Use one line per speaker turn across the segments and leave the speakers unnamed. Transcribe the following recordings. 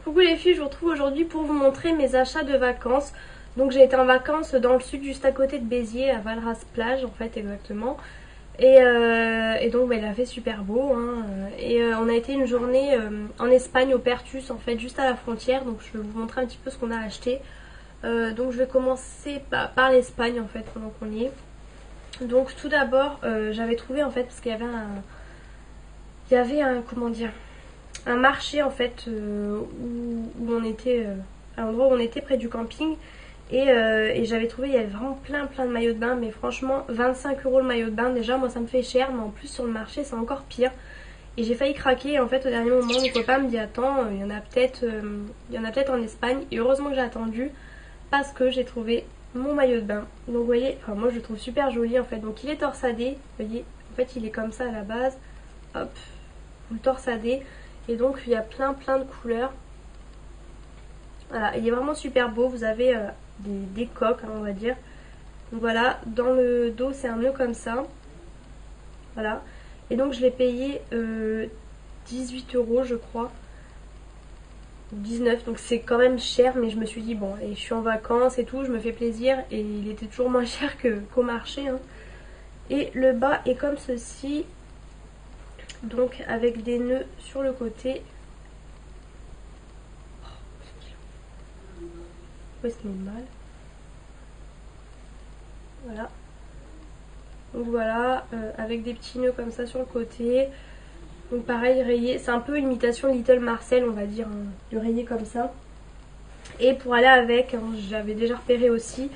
Coucou les filles, je vous retrouve aujourd'hui pour vous montrer mes achats de vacances. Donc j'ai été en vacances dans le sud, juste à côté de Béziers, à Valras plage en fait exactement. Et donc bah, il a fait super beau hein. On a été une journée en Espagne au Pertus en fait, juste à la frontière. Donc je vais vous montrer un petit peu ce qu'on a acheté. Donc je vais commencer par l'Espagne en fait pendant qu'on y est. Donc tout d'abord j'avais trouvé en fait, parce qu'il y avait un comment dire, un marché en fait où on était à l'endroit où on était près du camping et j'avais trouvé, il y avait vraiment plein de maillots de bain, mais franchement 25 € le maillot de bain, déjà moi ça me fait cher, mais en plus sur le marché c'est encore pire et j'ai failli craquer. Et en fait au dernier moment mon copain me dit attends, il y en a peut-être en Espagne, et heureusement que j'ai attendu parce que j'ai trouvé mon maillot de bain. Donc vous voyez, enfin moi je le trouve super joli en fait, donc il est torsadé, vous voyez, en fait il est comme ça à la base, hop, vous le torsadez. Et donc il y a plein de couleurs. Voilà, il est vraiment super beau. Vous avez des coques hein, on va dire. Donc voilà, dans le dos c'est un nœud comme ça. Voilà. Et donc je l'ai payé 18 € je crois. 19, donc c'est quand même cher, mais je me suis dit bon, et je suis en vacances et tout, je me fais plaisir, et il était toujours moins cher qu'au marché hein. Et le bas est comme ceci, donc avec des nœuds sur le côté. Pourquoi est-ce qu'il est mal? Voilà. Donc voilà, avec des petits nœuds comme ça sur le côté. Donc pareil, rayé, c'est un peu imitation Little Marcel on va dire, hein, du rayé comme ça. Et pour aller avec, hein, j'avais déjà repéré aussi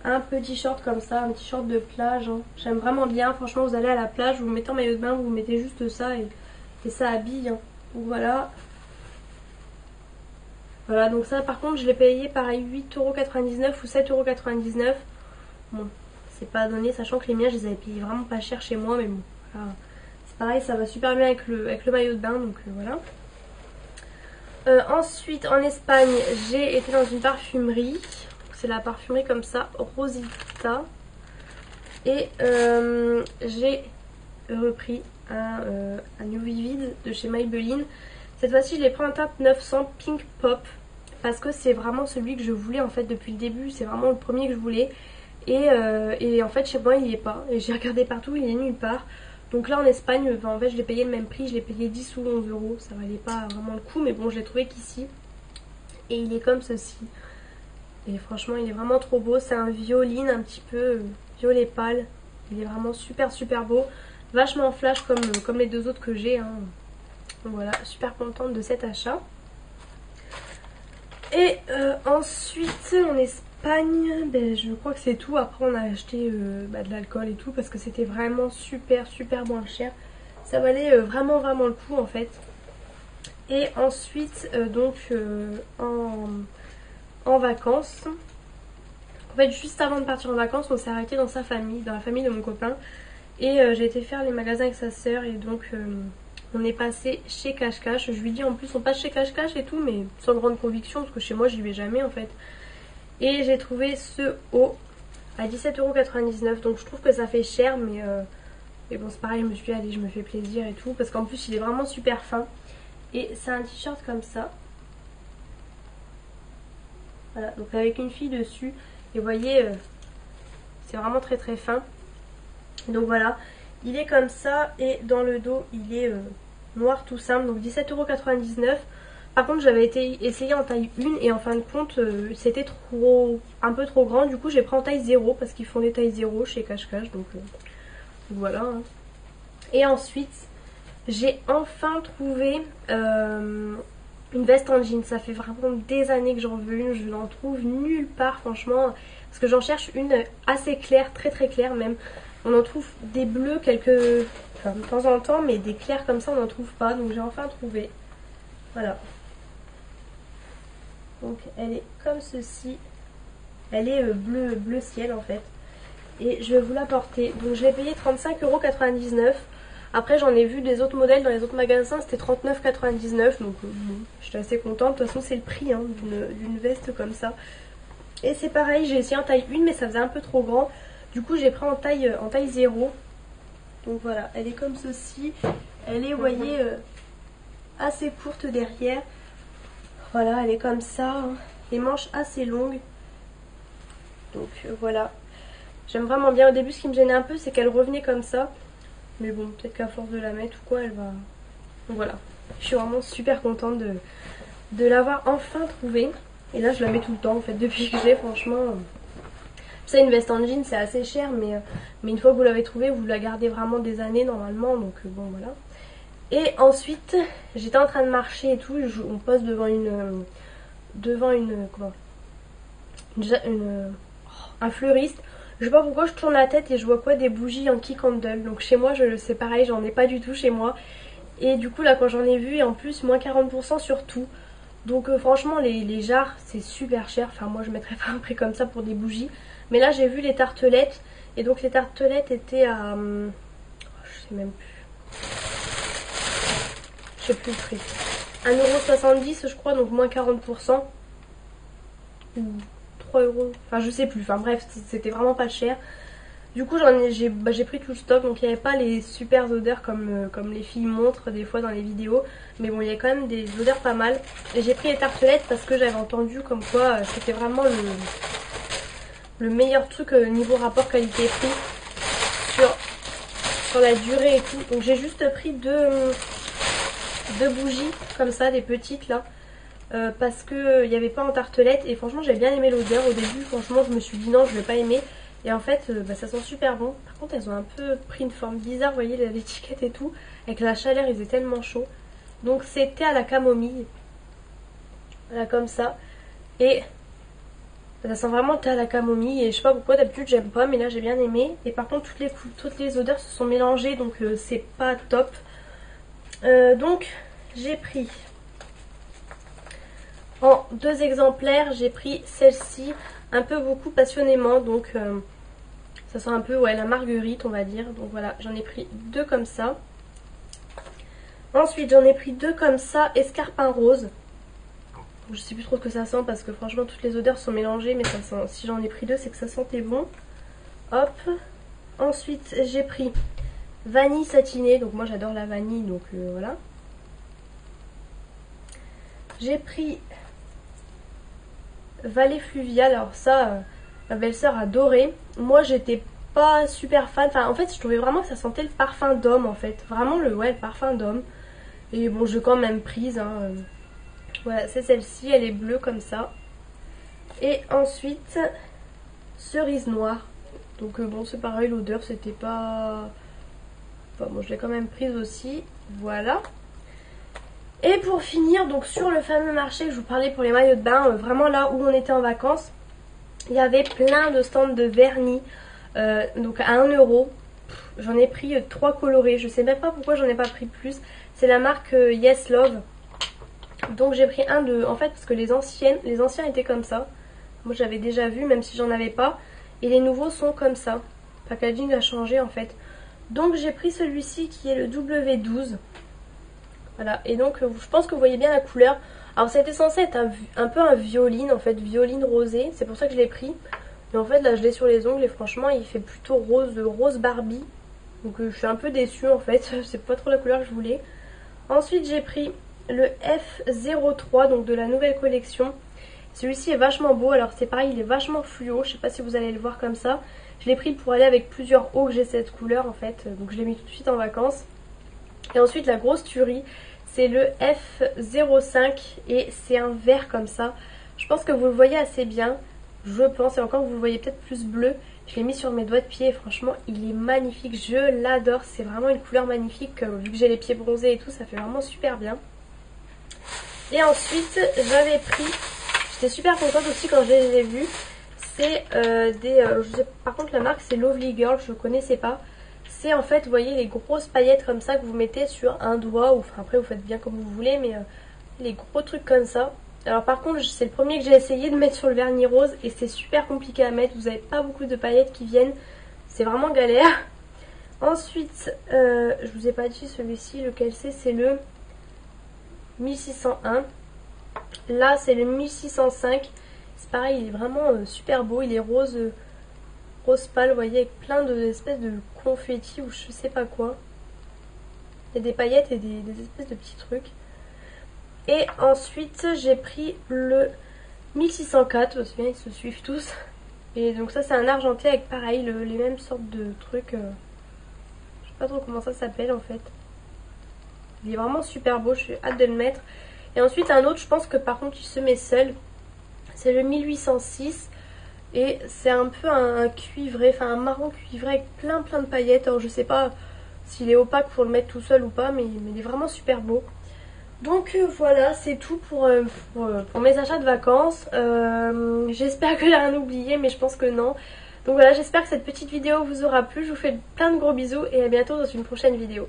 un petit short comme ça, un petit short de plage hein. J'aime vraiment bien, franchement vous allez à la plage, vous mettez en maillot de bain, vous mettez juste ça et ça habille hein. Donc voilà. Voilà, donc ça par contre je l'ai payé pareil 8,99 € ou 7,99 €. Bon, c'est pas donné, sachant que les miens je les avais payés vraiment pas cher chez moi, mais bon, voilà. C'est pareil, ça va super bien avec le maillot de bain, donc voilà. Ensuite en Espagne j'ai été dans une parfumerie, c'est la parfumerie comme ça, Rosita. Et j'ai repris un New Vivid de chez Maybelline. Cette fois-ci je l'ai pris en teinte 900 Pink Pop, parce que c'est vraiment celui que je voulais en fait depuis le début, c'est vraiment le premier que je voulais. Et en fait chez moi il n'y est pas, et j'ai regardé partout, il est nulle part. Donc là en Espagne, en fait je l'ai payé le même prix, je l'ai payé 10 ou 11 €, ça valait pas vraiment le coup, mais bon je l'ai trouvé qu'ici. Et il est comme ceci, et franchement il est vraiment trop beau, c'est un violine un petit peu violet pâle, il est vraiment super beau, vachement flash comme les deux autres que j'ai hein. Donc voilà, super contente de cet achat. Et ensuite en Espagne, ben, je crois que c'est tout. Après on a acheté de l'alcool et tout, parce que c'était vraiment super moins cher. Ça valait vraiment le coup en fait. Et ensuite en vacances, en fait juste avant de partir en vacances on s'est arrêté dans sa famille, dans la famille de mon copain. Et j'ai été faire les magasins avec sa sœur, et donc on est passé chez Cache Cache. Je lui dis en plus on passe chez Cache Cache et tout, mais sans grande conviction parce que chez moi j'y vais jamais en fait. Et j'ai trouvé ce haut à 17,99 €, donc je trouve que ça fait cher, mais bon c'est pareil, je me suis dit allez je me fais plaisir et tout, parce qu'en plus il est vraiment super fin. Et c'est un t-shirt comme ça. Voilà, donc avec une fille dessus, et vous voyez c'est vraiment très fin. Donc voilà, il est comme ça, et dans le dos il est noir tout simple, donc 17,99 €. Par contre j'avais essayé en taille 1 et en fin de compte c'était un peu trop grand, du coup j'ai pris en taille 0 parce qu'ils font des tailles 0 chez Cache Cache, donc voilà hein. Et ensuite j'ai enfin trouvé une veste en jean. Ça fait vraiment des années que j'en veux une, je n'en trouve nulle part franchement, parce que j'en cherche une assez claire, très claire même. On en trouve des bleus enfin, de temps en temps, mais des clairs comme ça on n'en trouve pas, donc j'ai enfin trouvé. Voilà. Donc elle est comme ceci, elle est bleu ciel en fait, et je vais vous la porter. Donc je l'ai payé 35,99 €. Après j'en ai vu des autres modèles dans les autres magasins, c'était 39,99 €, donc bon, j'étais assez contente. De toute façon c'est le prix hein, d'une veste comme ça. Et c'est pareil, j'ai essayé en taille 1 mais ça faisait un peu trop grand, du coup j'ai pris en taille 0. Donc voilà, elle est comme ceci, elle est, vous voyez, assez courte derrière. Voilà, elle est comme ça, hein. Les manches assez longues. Donc voilà. J'aime vraiment bien. Au début, ce qui me gênait un peu, c'est qu'elle revenait comme ça. Mais bon, peut-être qu'à force de la mettre ou quoi, elle va... Donc voilà. Je suis vraiment super contente de l'avoir enfin trouvée. Et là, je la mets tout le temps, en fait, depuis que j'ai, franchement... Ça, une veste en jean, c'est assez cher, mais une fois que vous l'avez trouvée, vous la gardez vraiment des années, normalement. Donc bon, voilà. Et ensuite, j'étais en train de marcher et tout. On passe devant une... Comment un fleuriste. Je sais pas pourquoi je tourne la tête et je vois quoi, des bougies Yankee Candle. Donc chez moi, c'est pareil, j'en ai pas du tout chez moi. Et du coup là quand j'en ai vu, et en plus moins 40% sur tout. Donc franchement les jarres c'est super cher. Enfin moi je mettrais pas un prix comme ça pour des bougies. Mais là j'ai vu les tartelettes. Et donc les tartelettes étaient à... je sais même plus. Je sais plus le prix. 1,70 € je crois, donc moins 40%. 3 euros, enfin je sais plus, enfin bref c'était vraiment pas cher. Du coup j'ai pris tout le stock, donc il n'y avait pas les super odeurs comme les filles montrent des fois dans les vidéos, mais bon il y a quand même des odeurs pas mal. Et j'ai pris les tartelettes parce que j'avais entendu comme quoi c'était vraiment le meilleur truc niveau rapport qualité-prix sur la durée et tout. Donc j'ai juste pris deux bougies comme ça, des petites là. Parce que il n'y avait pas en tartelette et franchement j'ai bien aimé l'odeur. Au début franchement je me suis dit non je vais pas aimer, et en fait ça sent super bon. Par contre elles ont un peu pris une forme bizarre, vous voyez l'étiquette et tout, avec la chaleur il faisait tellement chaud. Donc c'était à la camomille, voilà comme ça, et ça sent vraiment le thé à la camomille. Et je sais pas pourquoi d'habitude j'aime pas, mais là j'ai bien aimé. Et par contre toutes les odeurs se sont mélangées, donc c'est pas top. Donc j'ai pris... En 2 exemplaires, j'ai pris celle-ci, un peu beaucoup passionnément, donc ça sent un peu ouais, la marguerite on va dire. Donc voilà, j'en ai pris 2 comme ça. Ensuite j'en ai pris 2 comme ça, escarpin rose. Je sais plus trop ce que ça sent parce que franchement toutes les odeurs sont mélangées, mais ça sent, si j'en ai pris 2 c'est que ça sentait bon. Hop. Ensuite j'ai pris vanille satinée, donc moi j'adore la vanille, donc voilà. J'ai pris vallée fluviale, alors ça ma belle-sœur adorait. Moi j'étais pas super fan, enfin en fait je trouvais vraiment que ça sentait le parfum d'homme en fait, vraiment le parfum d'homme. Et bon j'ai quand même prise hein. Voilà, c'est celle-ci, elle est bleue comme ça. Et ensuite cerise noire, donc bon c'est pareil, l'odeur c'était pas... Enfin bon je l'ai quand même prise aussi, voilà. Et pour finir, donc sur le fameux marché que je vous parlais pour les maillots de bain, vraiment là où on était en vacances, il y avait plein de stands de vernis, donc à 1 €. J'en ai pris 3 colorés, je sais même pas pourquoi j'en ai pas pris plus. C'est la marque Yes Love. Donc j'ai pris un de... En fait parce que les anciens étaient comme ça. Moi j'avais déjà vu même si j'en avais pas. Et les nouveaux sont comme ça. Le packaging a changé en fait. Donc j'ai pris celui-ci qui est le W12. Voilà, et donc je pense que vous voyez bien la couleur. Alors c'était censé être un peu un violine, en fait, violine rosé. C'est pour ça que je l'ai pris. Mais en fait là je l'ai sur les ongles et franchement il fait plutôt rose Barbie. Donc je suis un peu déçue en fait. C'est pas trop la couleur que je voulais. Ensuite j'ai pris le F03, donc de la nouvelle collection. Celui-ci est vachement beau. Alors c'est pareil, il est vachement fluo. Je sais pas si vous allez le voir comme ça. Je l'ai pris pour aller avec plusieurs hauts que j'ai cette couleur en fait. Donc je l'ai mis tout de suite en vacances. Et ensuite la grosse tuerie, c'est le F05 et c'est un vert comme ça. Je pense que vous le voyez assez bien, je pense, et encore vous le voyez peut-être plus bleu. Je l'ai mis sur mes doigts de pied et franchement il est magnifique, je l'adore, c'est vraiment une couleur magnifique. Vu que j'ai les pieds bronzés et tout, ça fait vraiment super bien. Et ensuite j'avais pris, j'étais super contente aussi quand je les ai vus, c'est je sais, par contre la marque c'est Lovely Girl, je ne connaissais pas. C'est en fait, vous voyez, les grosses paillettes comme ça que vous mettez sur un doigt, ou enfin après vous faites bien comme vous voulez, mais les gros trucs comme ça. Alors par contre, c'est le premier que j'ai essayé de mettre sur le vernis rose et c'est super compliqué à mettre, vous n'avez pas beaucoup de paillettes qui viennent, c'est vraiment galère. Ensuite, je vous ai pas dit celui-ci, lequel c'est le 1601. Là c'est le 1605, c'est pareil, il est vraiment super beau, il est rose pâle, vous voyez, avec plein d'espèces de confettis ou je sais pas quoi. Il y a des paillettes et des espèces de petits trucs. Et ensuite j'ai pris le 1604, parce que ils se suivent tous. Et donc ça c'est un argenté avec pareil les mêmes sortes de trucs. Je sais pas trop comment ça s'appelle en fait. Il est vraiment super beau, je suis hâte de le mettre. Et ensuite un autre, je pense que par contre il se met seul. C'est le 1806. Et c'est un peu un cuivré, enfin un marron cuivré avec plein de paillettes. Alors je sais pas s'il est opaque pour le mettre tout seul ou pas, mais il est vraiment super beau. Donc voilà, c'est tout pour mes achats de vacances. J'espère que j'ai rien oublié, mais je pense que non. Donc voilà, j'espère que cette petite vidéo vous aura plu. Je vous fais plein de gros bisous et à bientôt dans une prochaine vidéo.